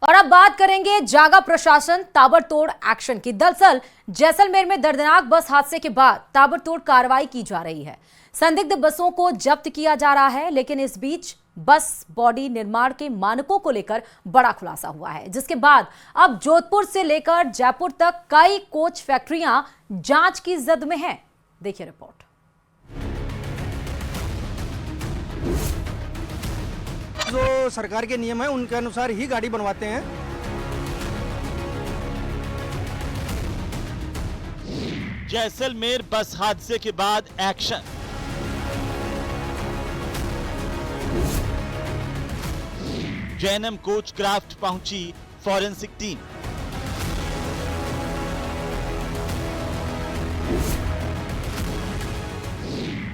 और अब बात करेंगे जागा प्रशासन ताबड़तोड़ एक्शन की। दरअसल जैसलमेर में दर्दनाक बस हादसे के बाद ताबड़तोड़ कार्रवाई की जा रही है। संदिग्ध बसों को जब्त किया जा रहा है, लेकिन इस बीच बस बॉडी निर्माण के मानकों को लेकर बड़ा खुलासा हुआ है, जिसके बाद अब जोधपुर से लेकर जयपुर तक कई कोच फैक्ट्रियां जांच की जद में हैं। देखिए रिपोर्ट। जो सरकार के नियम है उनके अनुसार ही गाड़ी बनवाते हैं। जैसलमेर बस हादसे के बाद एक्शन। जैनम कोच क्राफ्ट पहुंची फॉरेंसिक टीम।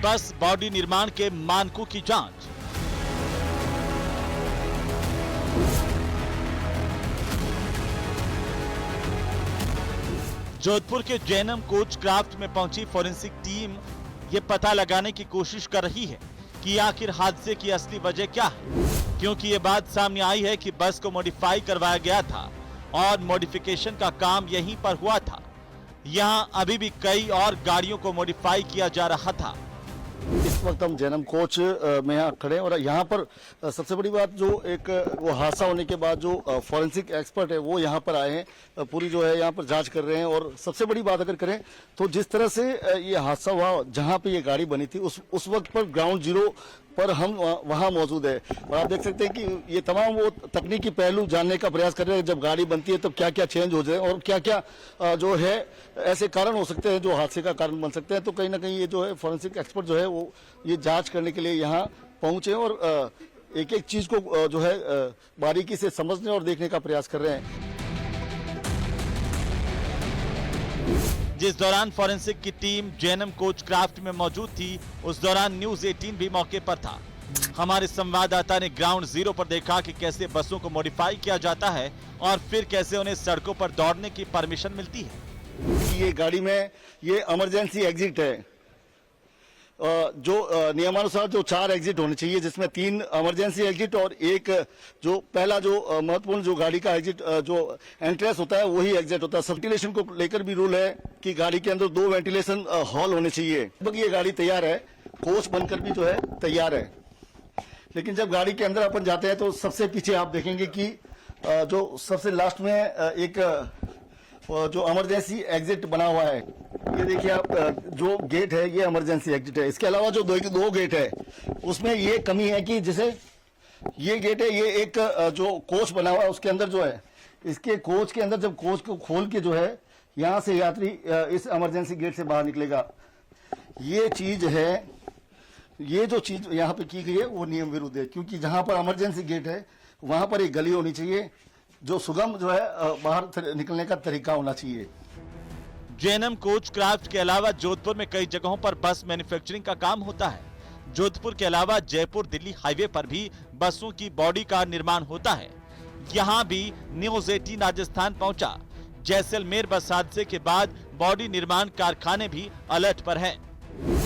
बस बॉडी निर्माण के मानकों की जांच। जोधपुर के जैनम कोच क्राफ्ट में पहुंची फॉरेंसिक टीम ये पता लगाने की कोशिश कर रही है कि आखिर हादसे की असली वजह क्या है, क्योंकि ये बात सामने आई है कि बस को मॉडिफाई करवाया गया था और मॉडिफिकेशन का काम यहीं पर हुआ था। यहां अभी भी कई और गाड़ियों को मॉडिफाई किया जा रहा था। इस वक्त हम जैनम कोच में यहाँ खड़े हैं और यहाँ पर सबसे बड़ी बात जो एक वो हादसा होने के बाद जो फॉरेंसिक एक्सपर्ट है वो यहाँ पर आए हैं, पूरी जो है यहाँ पर जांच कर रहे हैं। और सबसे बड़ी बात अगर करें तो जिस तरह से ये हादसा हुआ, जहाँ पे ये गाड़ी बनी थी उस वक्त पर ग्राउंड जीरो पर हम वहाँ मौजूद है। और आप देख सकते हैं कि ये तमाम वो तकनीकी पहलू जानने का प्रयास कर रहे हैं, जब गाड़ी बनती है तब क्या क्या चेंज हो जाए और क्या क्या जो है ऐसे कारण हो सकते हैं जो हादसे का कारण बन सकते हैं। तो कहीं ना कहीं ये जो है फॉरेंसिक एक्सपर्ट जो है वो ये जांच करने के लिए यहाँ पहुंचे और एक एक चीज को जो है बारीकी से समझने और देखने का प्रयास कर रहे हैं। जिस दौरान फॉरेंसिक की टीम जैनम कोच क्राफ्ट में मौजूद थी, उस दौरान न्यूज 18 भी मौके पर था। हमारे संवाददाता ने ग्राउंड जीरो पर देखा कि कैसे बसों को मॉडिफाई किया जाता है और फिर कैसे उन्हें सड़कों पर दौड़ने की परमिशन मिलती है। ये गाड़ी में ये इमरजेंसी एग्जिट है, जो नियमानुसार जो 4 एग्जिट होने चाहिए, जिसमें 3 इमरजेंसी एग्जिट और एक जो पहला जो महत्वपूर्ण जो गाड़ी का एग्जिट जो एंट्रेंस होता है वही एग्जिट होता है। वेंटिलेशन को लेकर भी रूल है कि गाड़ी के अंदर 2 वेंटिलेशन हॉल होने चाहिए। लगभग ये गाड़ी तैयार है, कोच बनकर भी जो है तैयार है, लेकिन जब गाड़ी के अंदर अपन जाते हैं तो सबसे पीछे आप देखेंगे कि जो सबसे लास्ट में एक जो इमरजेंसी एग्जिट बना हुआ है, ये देखिए आप, जो गेट है ये इमरजेंसी एग्जिट है। इसके अलावा जो दो गेट है उसमें ये कमी है कि जैसे ये गेट है, ये एक जो कोच बना हुआ है उसके अंदर जो है, इसके कोच के अंदर जब कोच को खोल के जो है यहाँ से यात्री इस इमरजेंसी गेट से बाहर निकलेगा। ये चीज है, ये जो चीज यहाँ पे की गई है वो नियम विरुद्ध है, क्योंकि जहां पर इमरजेंसी गेट है वहां पर एक गली होनी चाहिए, जो सुगम जो है बाहर निकलने का तरीका होना चाहिए। जैनम कोच क्राफ्ट के अलावा जोधपुर में कई जगहों पर बस मैन्युफैक्चरिंग का काम होता है। जोधपुर के अलावा जयपुर दिल्ली हाईवे पर भी बसों की बॉडी का निर्माण होता है। यहाँ भी न्यूज 18 राजस्थान पहुंचा। जैसलमेर बस हादसे के बाद बॉडी निर्माण कारखाने भी अलर्ट पर है।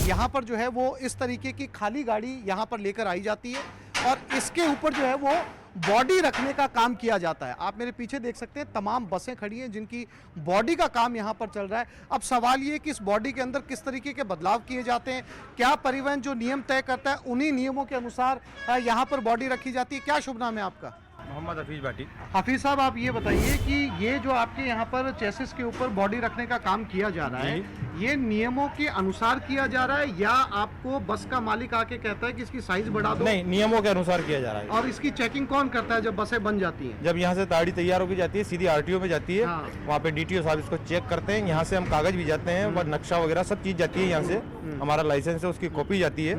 यहाँ पर जो है वो इस तरीके की खाली गाड़ी यहाँ पर लेकर आई जाती है और इसके ऊपर जो है वो बॉडी रखने का काम किया जाता है। आप मेरे पीछे देख सकते हैं तमाम बसें खड़ी हैं जिनकी बॉडी का काम यहाँ पर चल रहा है। अब सवाल ये कि इस बॉडी के अंदर किस तरीके के बदलाव किए जाते हैं, क्या परिवहन जो नियम तय करता है उन्हीं नियमों के अनुसार यहाँ पर बॉडी रखी जाती है। क्या शुभ नाम है आपका? मोहम्मद हफीज भाटी। हफीज साहब, आप ये बताइए कि ये जो आपके यहाँ पर चेसिस के ऊपर बॉडी रखने का काम किया जा रहा है, ये नियमों के अनुसार किया जा रहा है या आपको बस का मालिक आके कहता है कि इसकी साइज बढ़ा दो? नहीं, नियमों के अनुसार किया जा रहा है। और इसकी चेकिंग कौन करता है जब बसें बन जाती हैं? जब यहाँ से गाड़ी तैयार होकर जाती है सीधी आरटीओ में जाती है। हाँ। वहाँ पे डीटीओ साहब इसको चेक करते हैं। यहाँ से हम कागज भी जाते हैं और नक्शा वगैरह सब चीज जाती है यहाँ से। हमारा लाइसेंस है उसकी कॉपी जाती है,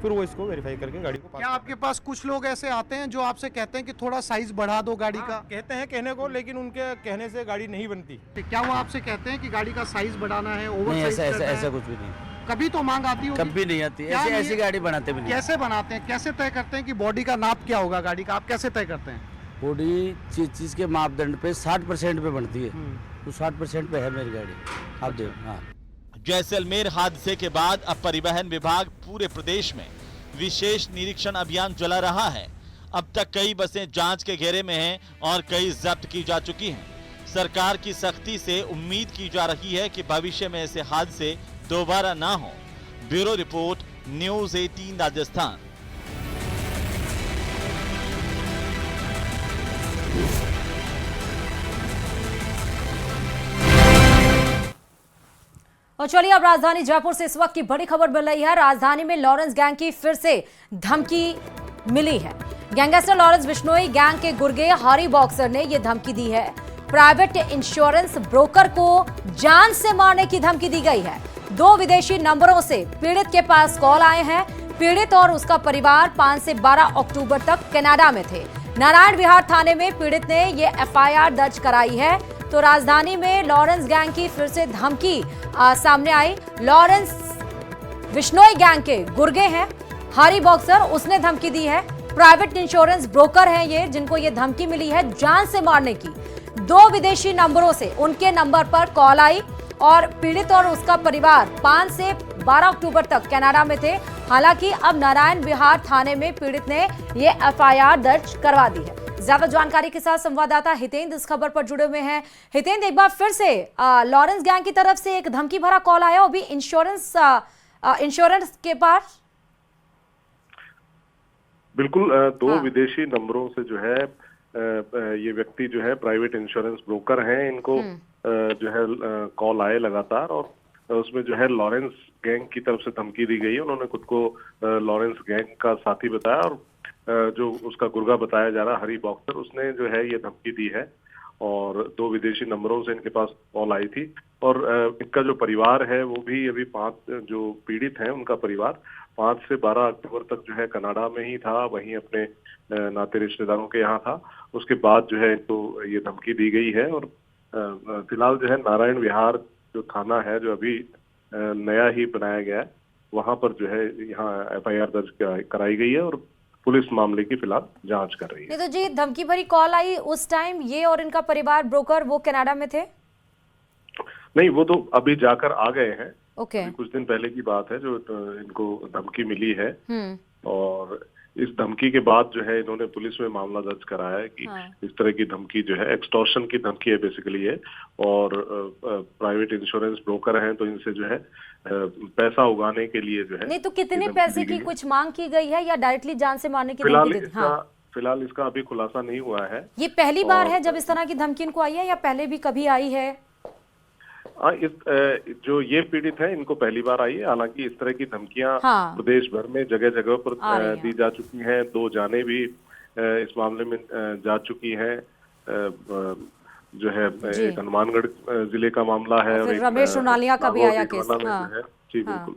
फिर वो इसको वेरीफाई करके गाड़ी को। क्या आपके पास कुछ लोग ऐसे आते हैं जो आपसे कहते हैं कि थोड़ा साइज बढ़ा दो गाड़ी का? कहते हैं कहने को, लेकिन उनके कहने से गाड़ी नहीं बनती। क्या वो आपसे कहते हैं कि गाड़ी का साइज बढ़ाना है, ओवर नहीं, साइज करना है? ऐसा कुछ भी नहीं, कभी तो मांग आती होगी। कभी नहीं आती। क्या ऐसी गाड़ी बनाते भी नहीं। कैसे बनाते हैं, कैसे तय करते हैं कि बॉडी का नाप क्या होगा गाड़ी का? आप कैसे तय करते हैं? बॉडी चीज के मापदंड पे 60% पे बनती है, तो 60% पे है मेरी गाड़ी। आप देखो। हाँ। जैसलमेर हादसे के बाद अब परिवहन विभाग पूरे प्रदेश में विशेष निरीक्षण अभियान चला रहा है। अब तक कई बसें जांच के घेरे में हैं और कई जब्त की जा चुकी हैं। सरकार की सख्ती से उम्मीद की जा रही है कि भविष्य में ऐसे हादसे दोबारा ना हो। Bureau report, news 18 Rajasthan. और चलिए अब राजधानी जयपुर से इस वक्त की बड़ी खबर मिल रही है। राजधानी में लॉरेंस गैंग की फिर से धमकी मिली है। गैंगस्टर लॉरेंस बिश्नोई गैंग के गुर्गे हरी बॉक्सर ने यह धमकी दी है। प्राइवेट इंश्योरेंस ब्रोकर को जान से मारने की धमकी दी गई है। 2 विदेशी नंबरों से पीड़ित के पास कॉल आए हैं। पीड़ित और उसका परिवार 5 से 12 अक्टूबर तक कनाडा में थे। नारायण विहार थाने में पीड़ित ने ये एफआईआर दर्ज कराई है। तो राजधानी में लॉरेंस गैंग की फिर से धमकी सामने आई। लॉरेंस बिश्नोई गैंग के गुर्गे हैं हरी बॉक्सर, उसने धमकी दी है। प्राइवेट इंश्योरेंस ब्रोकर हैं ये, जिनको ये धमकी मिली है जान से मारने की। 2 विदेशी नंबरों से उनके नंबर पर कॉल आई और पीड़ित और उसका परिवार 5 से 12 अक्टूबर तक कनाडा में थे। हालांकि अब नारायण विहार थाने में पीड़ित ने ये एफआईआर दर्ज करवा दी है। ज्यादा जानकारी के साथ संवाददाता हितेंद्र इस खबर पर जुड़े हुए हैं। हितेंद्र, एक बार फिर से लॉरेंस गैंग की तरफ से एक धमकी भरा कॉल आया, अभी इंश्योरेंस के पास। बिल्कुल, 2 विदेशी नंबरों से जो है ये व्यक्ति जो है प्राइवेट इंश्योरेंस ब्रोकर हैं। इनको जो है कॉल आए लगातार और उसमें जो है लॉरेंस गैंग की तरफ से धमकी दी गई है। उन्होंने खुद को लॉरेंस गैंग का साथी बताया और जो उसका गुर्गा बताया जा रहा है हरी बॉक्सर, उसने जो है ये धमकी दी है और 2 विदेशी नंबरों से इनके पास कॉल आई थी। और इनका जो परिवार है वो भी अभी 5 जो पीड़ित हैं उनका परिवार 5 से 12 अक्टूबर तक जो है कनाडा में ही था, वहीं अपने नाते रिश्तेदारों के यहाँ था। उसके बाद जो है इनको ये धमकी दी गई है और फिलहाल जो है नारायण विहार जो थाना है, जो अभी नया ही बनाया गया है, वहां पर जो है यहाँ एफआईआर दर्ज कराई गई है और पुलिस मामले की फिलहाल जांच कर रही है। नहीं तो जी, धमकी भरी कॉल आई उस टाइम ये और इनका परिवार ब्रोकर वो कनाडा में थे? नहीं, वो तो अभी जाकर आ गए हैं। ओके। कुछ दिन पहले की बात है जो इनको धमकी मिली है और इस धमकी के बाद जो है इन्होंने पुलिस में मामला दर्ज कराया है कि इस तरह की धमकी जो है एक्सटॉर्शन की धमकी है बेसिकली है और प्राइवेट इंश्योरेंस ब्रोकर हैं तो इनसे जो है पैसा उगाने के लिए जो है। नहीं तो कितने पैसे की कुछ मांग की गई है या डायरेक्टली जान से मारने की फिलहाल धमकी दी? फिलहाल इसका अभी खुलासा नहीं हुआ है। ये पहली बार है जब इस तरह की धमकी इनको आई है या पहले भी कभी आई है? जो ये पीड़ित है इनको पहली बार आई है। हालांकि इस तरह की धमकियां प्रदेश भर में जगह जगह पर दी जा चुकी हैं। 2 जाने भी इस मामले में जा चुकी हैं। जो है एक हनुमानगढ़ जिले का मामला है और रमेश सोनालिया का भी आया केस। जी बिल्कुल।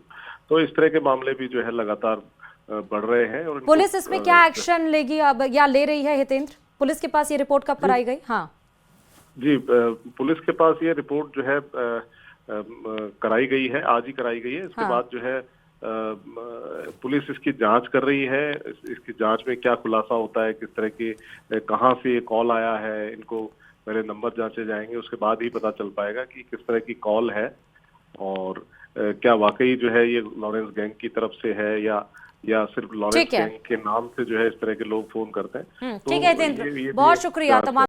तो इस तरह के मामले भी जो है लगातार बढ़ रहे हैं और पुलिस इसमें क्या एक्शन लेगी अब या ले रही है? हितेंद्र, पुलिस के पास ये रिपोर्ट कब पर आई गई? जी, पुलिस के पास ये रिपोर्ट जो है कराई गई है, आज ही कराई गई है। इसके बाद जो है पुलिस इसकी जांच कर रही है। इसकी जांच में क्या खुलासा होता है, किस तरह की कहां से ये कॉल आया है, इनको पहले नंबर जांचे जाएंगे, उसके बाद ही पता चल पाएगा कि किस तरह की कॉल है और क्या वाकई जो है ये लॉरेंस गैंग की तरफ से है या सिर्फ लॉरेंस गैंग के नाम से जो है इस तरह के लोग फोन करते हैं। ठीक है हितेंद्र, बहुत शुक्रिया तमाम